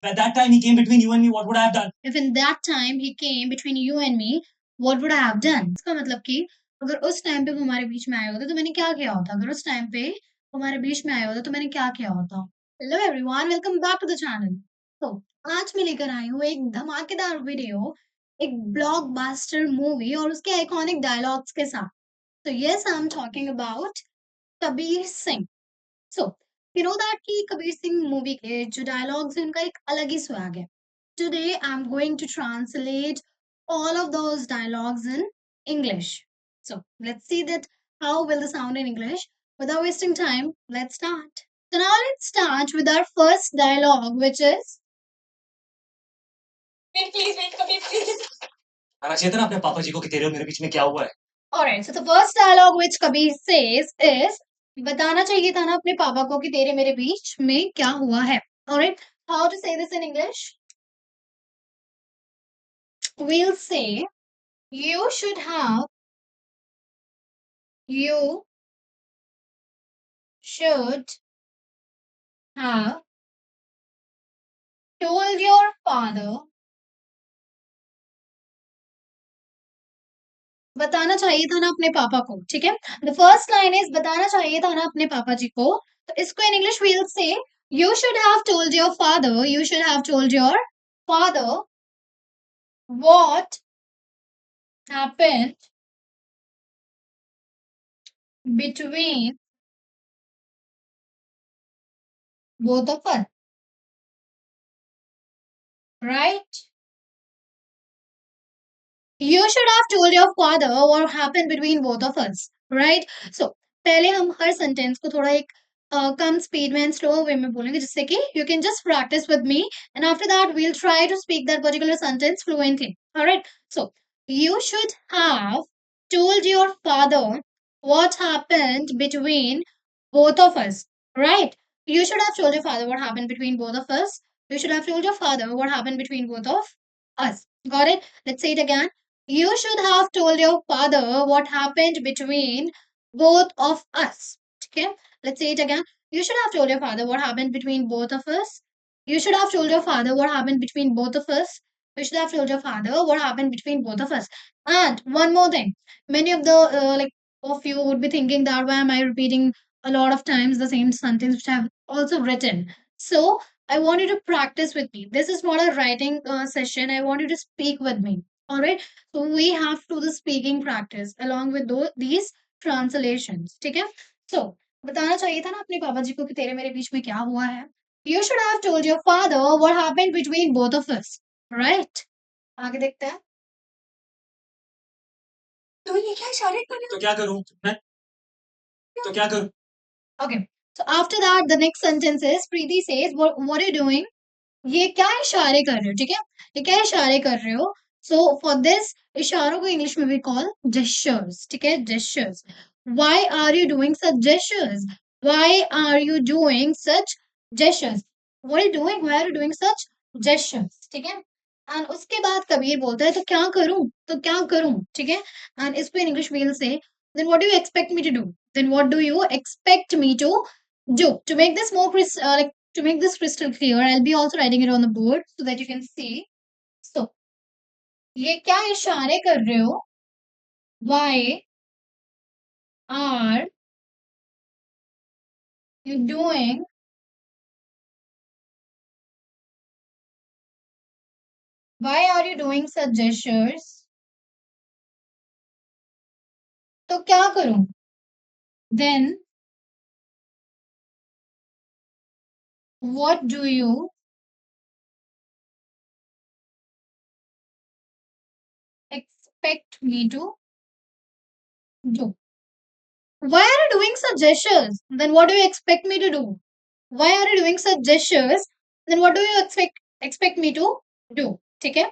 at that time he came between you and me, what would I have done? If in that time he came between you and me, what would I have done? इसका मतलब कि अगर उस time पे वो हमारे बीच में आए होते तो मैंने क्या किया होता? अगर उस टाइम पे वो हमारे बीच में आए होते तो मैंने क्या किया होता? Hello everyone, welcome back to the channel. तो आज मैं लेकर आई हूँ एक धमाकेदार वीडियो, एक ब्लॉकबस्टर मूवी और उसके आइकॉनिक डायलॉग्स के साथ। तो yes, I am talking about Kabir Singh. So you know that कि कबीर सिंह मूवी के जो डायलॉग्स हैं उनका एक अलग ही स्वैग है। Today I am going to translate all of those dialogues in English. So let's see that how will they sound in English. Without wasting time, let's start. So now let's start with our first dialogue, which is wait, please wait, Kabir, please. आना चाहिए था ना अपने पापा जी को कि तेरे और मेरे बीच में क्या हुआ है। Alright, so the first dialogue which Kabir says is बताना चाहिए था ना अपने पापा को कि तेरे मेरे बीच में क्या हुआ है। Alright, how to say this in English? We'll say you should have you should have told your father बताना चाहिए था ना अपने पापा को, ठीक है। द फर्स्ट लाइन इज बताना चाहिए था ना अपने पापा जी को। तो इसको इन इंग्लिश वील से you should have told your father, you should have told your father what happened between both of us, right. You should have told your father what happened between both of us, right? So पहले हम हर sentence को थोड़ा एक कम speed में slow वे में बोलेंगे जिससे कि you can just practice with me and after that we'll try to speak that particular sentence fluently. All right. So you should have told your father what happened between both of us, right? You should have told your father what happened between both of us. You should have told your father what happened between both of us. Got it? Let's say it again. You should have told your father what happened between both of us. Okay, let's say it again. You should have told your father what happened between both of us. You should have told your father what happened between both of us. You should have told your father what happened between both of us. And one more thing, many of the like of you would be thinking that why am I repeating a lot of times the same sentence which I've also written. So I want you to practice with me. This is not a writing session. I want you to speak with me. All right. So we have to do the speaking practice along with these translations. ठीक है? So बताना चाहिए था ना अपने पापा जी को कि तेरे मेरे बीच में क्या हुआ है. You should have told your father what happened between both of us. Right? आगे देखते हैं. तो ये क्या इशारे कर रहे हो? तो क्या करूं मैं? तो क्या करूं? Okay. So after that, the next sentence is Preeti says, what are you doing? ये क्या इशारे कर रहे हो, ठीक है? ये क्या इशारे कर रहे हो? So for this, इशारों को इंग्लिश में भी call gestures, ठीक है? Gestures. Why are you doing such gestures? Why are you doing such gestures? What are you doing? Why are you doing such gestures? ठीक है? And उसके बाद कबीर बोलता है तो क्या करूं? तो क्या करूं? ठीक है? And इसको in English we'll say, then what do you expect me to do? Then what do you expect me to do? To make this more like to make this crystal clear, I'll be also writing it on the board so that you can see. So, ये क्या इशारे कर रहे हो? Why are you doing such gestures? तो क्या करूं? Then what do you expect me to do? Why are you doing such gestures? Then what do you expect me to do? Why are you doing such gestures? Then what do you expect me to do? ठीक है?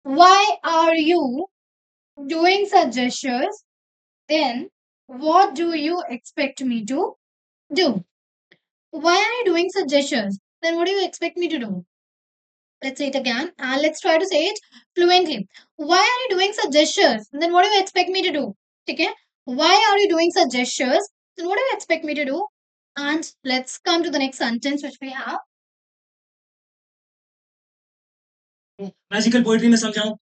Why are you doing such gestures? Then what do you expect me to do? Why are you doing such gestures? Then what do you expect me to do? Let's say it again and let's try to say it fluently. Why are you doing such gestures? Then what do you expect me to do? Okay? Why are you doing such gestures? Then what do you expect me to do? And let's come to the next sentence which we have. Magical poetry में समझाऊं?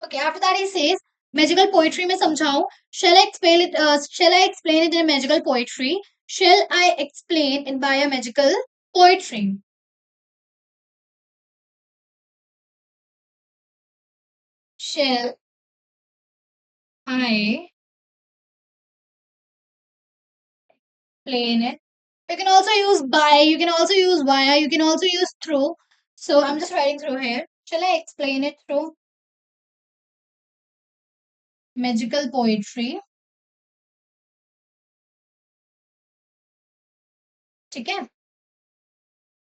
Okay, after that he says, magical poetry में समझाऊं. Shall I explain it? Shall I explain it in magical poetry? Shall I explain it by a magical poetry? Shall I explain it? You can also use by. You can also use via. You can also use through. So I'm just writing through here. Shall I explain it through magical poetry? ठीक है.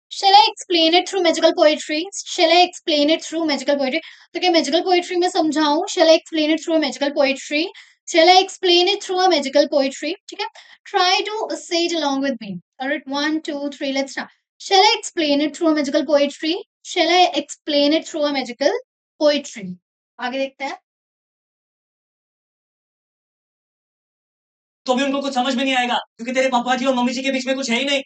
Shall I explain it through magical poetry? Shall I explain it through magical poetry? तो क्या magical poetry में समझाऊं? Shall I explain it through a magical poetry? Shall I explain it through a magical poetry? ठीक है. Try to say it along with me. Alright, 1, 2, 3, let's start. Shall I explain it through a magical poetry? Shall I explain it through a magical poetry? आगे देखते हैं. तो भी उनको कुछ समझ में नहीं आएगा क्योंकि तेरे पापा जी और मम्मी जी के बीच में कुछ है ही नहीं.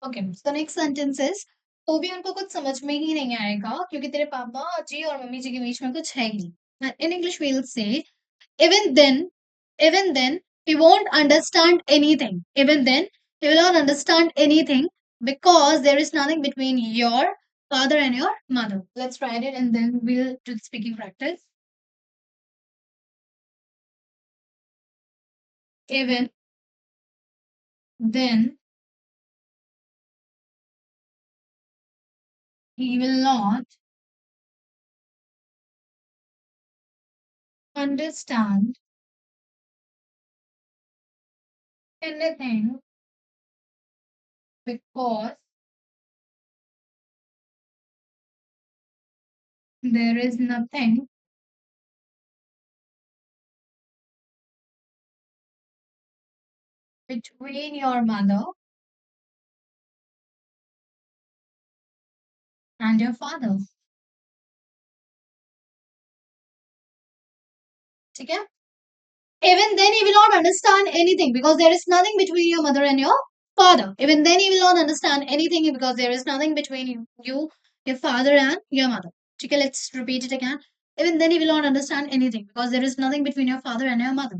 Okay, so next sentence is, तो भी उनको कुछ समझ में ही नहीं आएगा क्योंकि तेरे पापा जी और मम्मी जी के बीच में कुछ है ही नहीं. In English we'll say, even then, even then, he won't understand anything. Even then, he will not understand anything because there is nothing between your father and your mother. Let's write it and then we'll do the speaking practice. Even then, he will not understand anything because there is nothing between your mother and your father. ठीक है. Even then, he will not understand anything because there is nothing between your mother and your father. Even then, he will not understand anything because there is nothing between you, your father, and your mother. Okay, let's repeat it again. Even then, he will not understand anything because there is nothing between your father and your mother.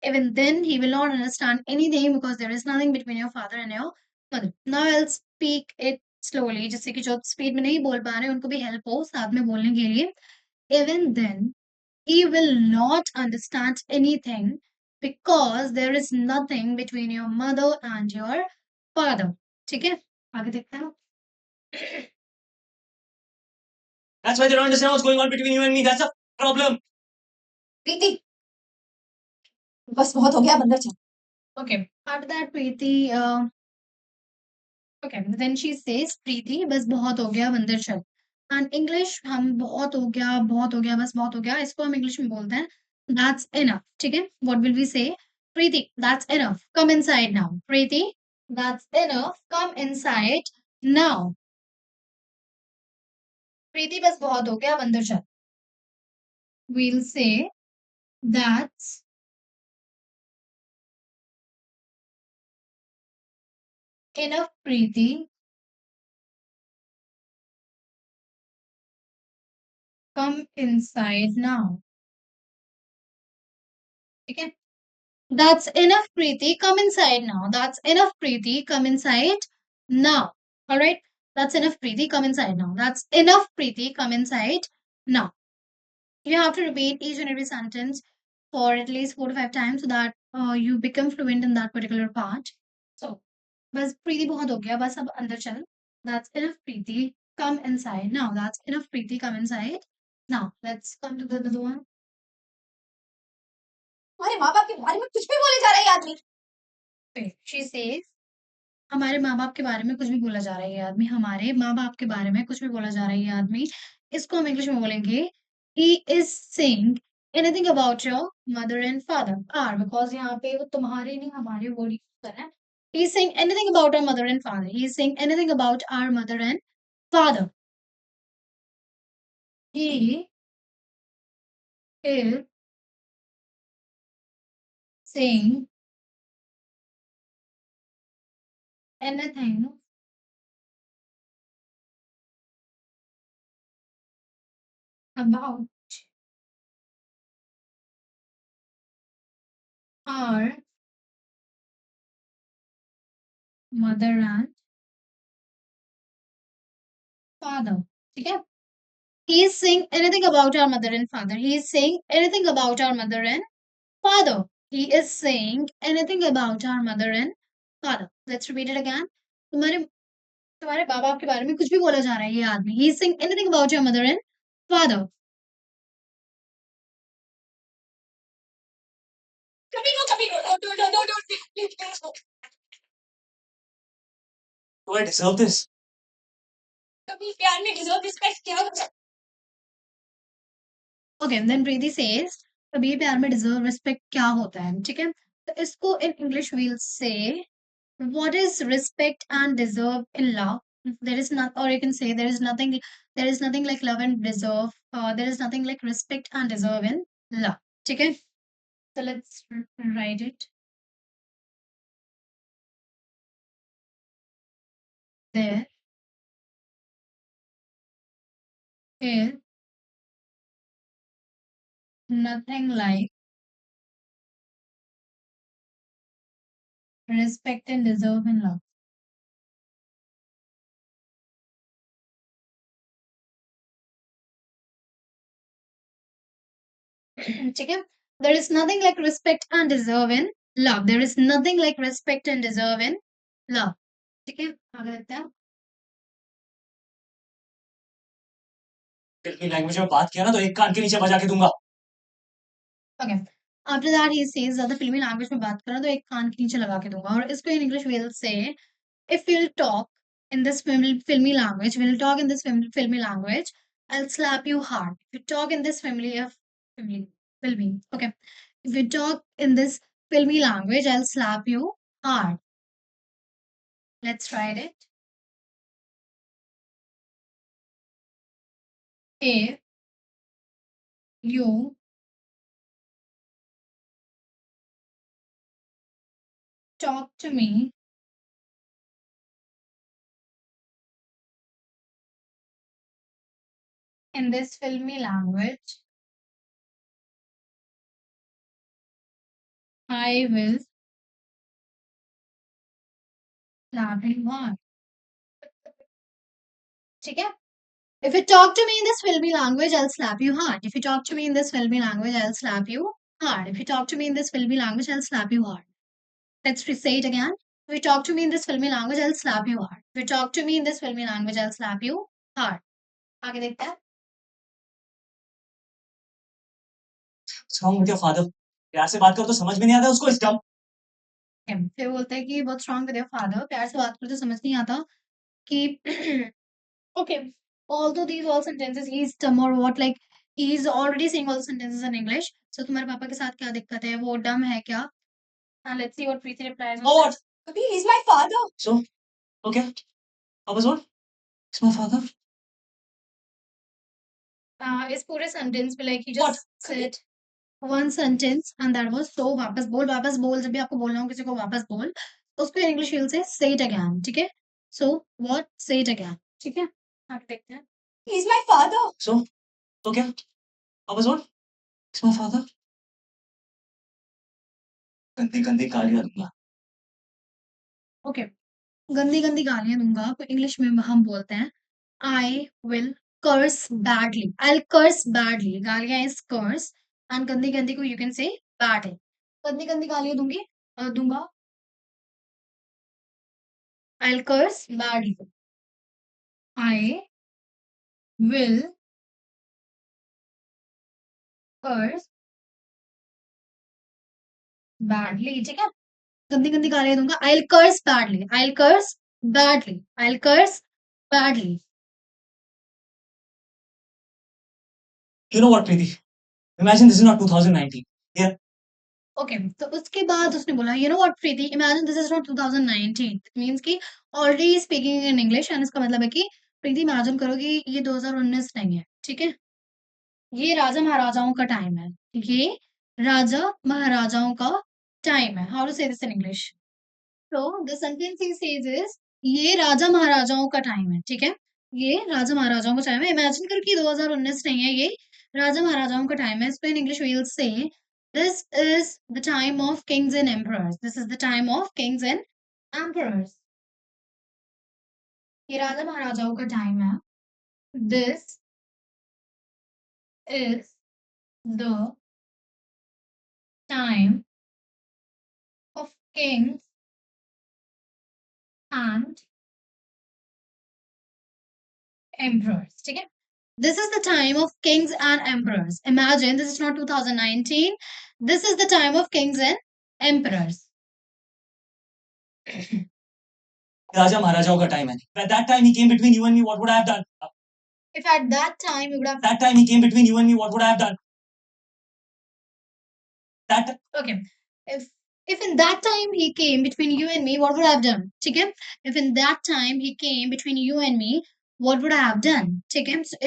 Even then, he will not understand anything because there is nothing between your father and your mother. Now, I'll speak it slowly, जिससे कि जो speed में नहीं बोल पा रहे उनको भी हेल्प हो साथ में बोलने के लिए. Even then, he will not understand anything because there is nothing between your mother and your father. ठीक है, आगे देखते हैं. That's why they don't understand what's going on between you and me. That's a problem. प्रीति, बस बहुत हो गया बंदर चल. Okay, after that Preeti okay, then she says प्रीति बस बहुत हो गया बंदर चल. And English हम बहुत हो गया बस बहुत हो गया इसको हम इंग्लिश में बोलते हैं that's enough. ठीक है, what will we say? Preeti, that's enough, come inside now. Preeti, that's enough, come inside now. प्रीति बस बहुत हो गया बंदर चल. We'll say that's enough Preeti, come inside now. ठीक है. That's enough, Preeti. Come inside now. That's enough, Preeti. Come inside now. All right. That's enough, Preeti. Come inside now. That's enough, Preeti. Come inside now. You have to repeat each and every sentence for at least 4 to 5 times so that you become fluent in that particular part. So, बस प्रीति बहुत हो गया बस अब अंदर चल. That's enough, Preeti. Come inside now. That's enough, Preeti. Come inside now. Let's come to the other one. हमारे माँ बाप के बारे में कुछ भी बोले जा रहा है ये आदमी. She says, हमारे माँ-बाप के बारे में कुछ भी बोला जा रहा है ये आदमी. हमारे माँ-बाप के बारे में कुछ भी बोला जा रहा है ये आदमी. इसको हम इंग्लिश में बोलेंगे, he is saying anything about your mother and father. Are because यहाँ पे वो तुम्हारे नहीं हमारे वर्ड यूज कर रहा है. He is saying anything about our mother and father. He is saying anything about our mother and father. He is saying anything about our mother and father. ठीक है? He is saying anything about our mother and father. He is saying anything about our mother and father. He is saying anything about our mother and father. Let's repeat it again. तुम्हारे तुम्हारे बाप बाप के बारे में कुछ भी बोला जा रहा है ये आदमी. He is saying anything about your mother and father. कभी no, no, no, no, no, please, please, no. Do I deserve this? कभी प्यार में deserve respect क्या होता है? Okay, then Preeti says कभी प्यार में deserve respect क्या होता है? ठीक है? तो इसको in English we'll say what is respect and deserve in love. There is not, or you can say there is nothing like love and deserve. There is nothing like respect and deserve in love. Okay, so let's write it. There is nothing like respect and deserve in love. Okay, there is nothing like respect and deserve in love. There is nothing like respect and deserve in love. Okay, आगे देखते हैं. फिल्मी language में बात किया ना तो एक कान के नीचे बजा के दूंगा. Okay. After that he says ज़्यादा फिल्मी लैंग्वेज में बात करो तो एक कान के नीचे लगा के दूंगा. और इसको in English we'll say if we'll talk in this filmy language, we'll talk in this filmy language, I'll slap you hard. If you talk in this filmy, okay. If you talk in this filmy language, I'll slap you hard. Let's try it. If you talk to me in this filmy language, I will slap you hard. ठीक है? If you talk to me in this filmy language, I'll slap you hard. If you talk to me in this filmy language, I'll slap you hard. If you talk to me in this filmy language, I'll slap you hard. Let's say it again. If you talk to me in this filmy language, I'll slap you hard. If you talk to me in this filmy language, I'll slap you hard. आगे देखते हैं. What's wrong with your father? प्यार से बात करो तो समझ में नहीं आता उसको इस dumb. फिर बोलते हैं कि what's wrong with your father? प्यार से बात करो तो समझ नहीं आता कि okay. Although these all sentences he's dumb or what, like he's already saying all the sentences in English. So तुम्हारे पापा के साथ क्या दिक्कत है? वो dumb है क्या? And let's see what Preeti replies. Oh, what? Kabir, he's my father. So, okay. How was what? He's my father. इस पूरे सेंटेंस में like he just said one sentence and that was so वापस बोल जब भी आपको बोलना हो किसी को वापस बोल उसको in English you'll say it again. ठीक है? So what? Say it again. ठीक है? आगे देखते हैं. He's my father. So, okay. How was what? He's my father. गंदी गंदी गालियां दूंगा. Okay. गंदी गंदी गालियां दूंगा तो इंग्लिश में हम बोलते हैं I will curse badly. I'll curse badly. गालियां is curse and गंदी गंदी को you can say bad है. गंदी गंदी गालियां दूंगा. I'll curse badly. I will curse badly. ठीक है? गंदी गंदी गालियां दूंगा. I'll curse badly. I'll curse badly. I'll curse badly. You know what, Preeti? Imagine this is not 2019. Yeah. Okay, तो उसके बाद उसने बोला you know what Preeti, imagine this is not 2019. It means कि already speaking in English and इसका मतलब है कि प्रीति इमेजिन करो कि ये 2019 नहीं है. ठीक है? ये राजा महाराजाओं का टाइम है. ये राजा महाराजाओं का टाइम है. How to say this in English? So the sentence he says is ये राजा महाराजाओं का टाइम है. ठीक है? ये राजा महाराजाओं का टाइम है। इमेजिन करो कि 2019 नहीं है, ये राजा महाराजाओं का टाइम है। इसको in English we will say this is the time of kings and emperors. This is the time of kings and emperors. ये राजा महाराजाओं का टाइम है। This is the time of kings and emperors. ठीक है, this is the time of kings and emperors. Imagine this is not 2019. This is the time of kings and emperors. राजा महाराजाओं का time है। At that time he came between you and me, what would I have done? If at that time you would have That time he came between you and me, what would I have done? That okay. If in that time he came between you and me, what would I have done? ठीक है, if in that time he came between you and me, what would I have done? ठीक है, so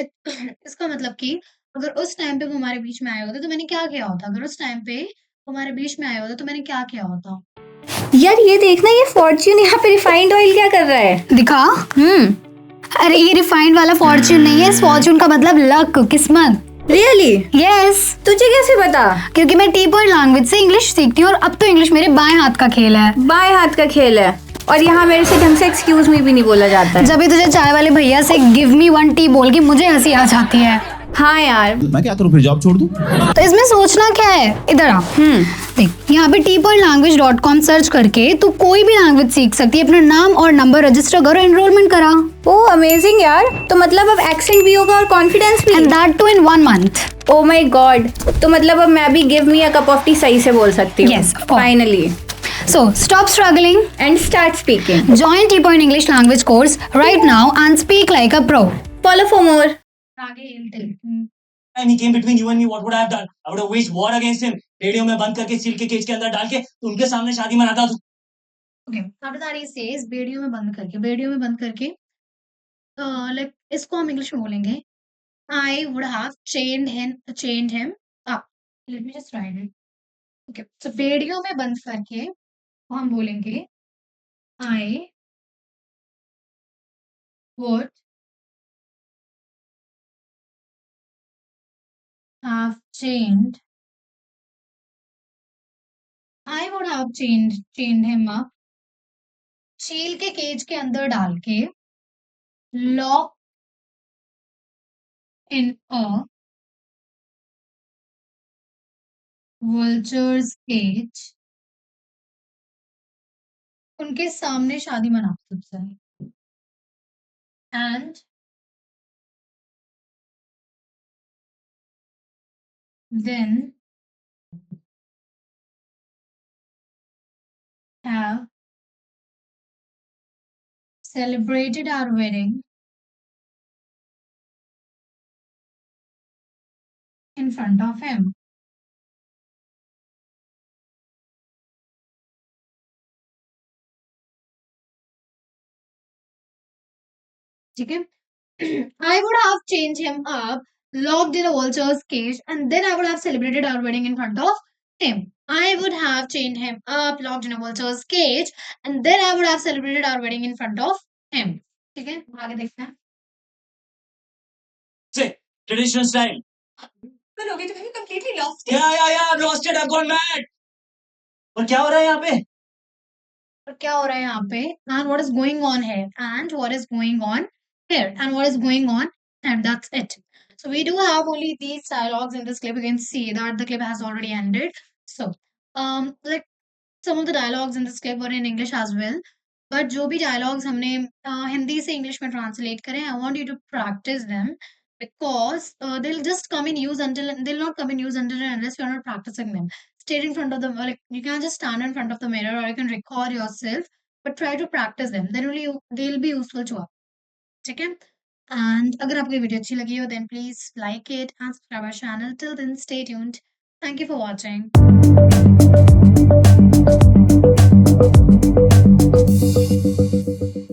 इसका मतलब कि अगर उस time पे वो हमारे बीच में आए होते तो मैंने क्या किया होता? अगर उस टाइम पे वो हमारे बीच में आए होते तो मैंने क्या किया होता? यार ये देखना, ये फॉर्च्यून यहाँ पे रिफाइंड ऑयल क्या कर रहा है? दिखा। अरे ये रिफाइंड वाला फॉर्च्यून नहीं है, फॉर्च्यून का मतलब लक, किस्मत। रियली? यस। तुझे कैसे पता? क्योंकि मैं टी पॉइंट लैंग्वेज से इंग्लिश सीखती हूँ और अब तो इंग्लिश मेरे बाएं हाथ का खेल है। बाएं हाथ का खेल है और यहाँ मेरे से ढंग से एक्सक्यूज मी भी नहीं बोला जाता है। जब भी तुझे चाय वाले भैया से गिव मी वन टी बोल के मुझे हंसी आ जाती है। हाँ यार, मैं क्या करूँ, फिर जॉब छोड़ दूँ? तो इसमें सोचना क्या है, इधर आ। देख यहाँ पे tpointlanguage.com सर्च करके तू कोई भी लैंग्वेज सीख सकती है। अपना नाम और नंबर रजिस्टर करो, एनरोलमेंट करा। ओह अमेजिंग यार, तो मतलब अब एक्सेंट भी होगा और कॉन्फिडेंस भी। And that too in 1 month. Oh my god, तो मतलब अब मैं भी give me a cup of tea सही से बोल सकती हूँ। Yes, of course. Finally. So stop struggling and start speaking. join T Point English language course right now and speak like a pro. Follow for more. time he came between you and me, what would I have done? I would have waged war against him. Radio में बंद करके seal के cage के अंदर डाल के उनके सामने शादी मनाता। Okay, after that he says बेड़ियों में बंद करके, बेड़ियों में बंद करके like इसको हम इंग्लिश में बोलेंगे I would have chained him up. Let me just write it. Okay, so बेड़ियों में बंद करके हम बोलेंगे I would have chained him up. चील के केज के अंदर डाल के lock in a vulture's cage. उनके सामने शादी मनाते तुझसे। And then have celebrated our wedding in front of him. ठीक है, I would have changed him up, locked in a vulture's cage, and then I would have celebrated our wedding in front of him. I would have chained him up, locked in a vulture's cage, and then I would have celebrated our wedding in front of him. ठीक है, आगे देखते हैं। Say traditional style. तो लोगे तो मैंने completely lost Yeah, I've lost it. I've gone mad. और क्या हो रहा है यहाँ पे? और क्या हो रहा है यहाँ पे? And what is going on here? And what is going on here? And what is going on? And that's it. So we do have only these dialogues in this clip. You can see that the clip has already ended. So, like some of the dialogues in this clip were in English as well. But जो भी dialogues हमने हिंदी से English में translate करें, I want you to practice them because they'll just come in use until they'll not come in use until and unless you're not practicing them. Stay in front of the like you can just stand in front of the mirror or you can record yourself, but try to practice them. Then only they'll be useful to us. ठीक है? And अगर आपको ये video अच्छी लगी हो then please like it and subscribe our channel. Till then, stay tuned. Thank you for watching.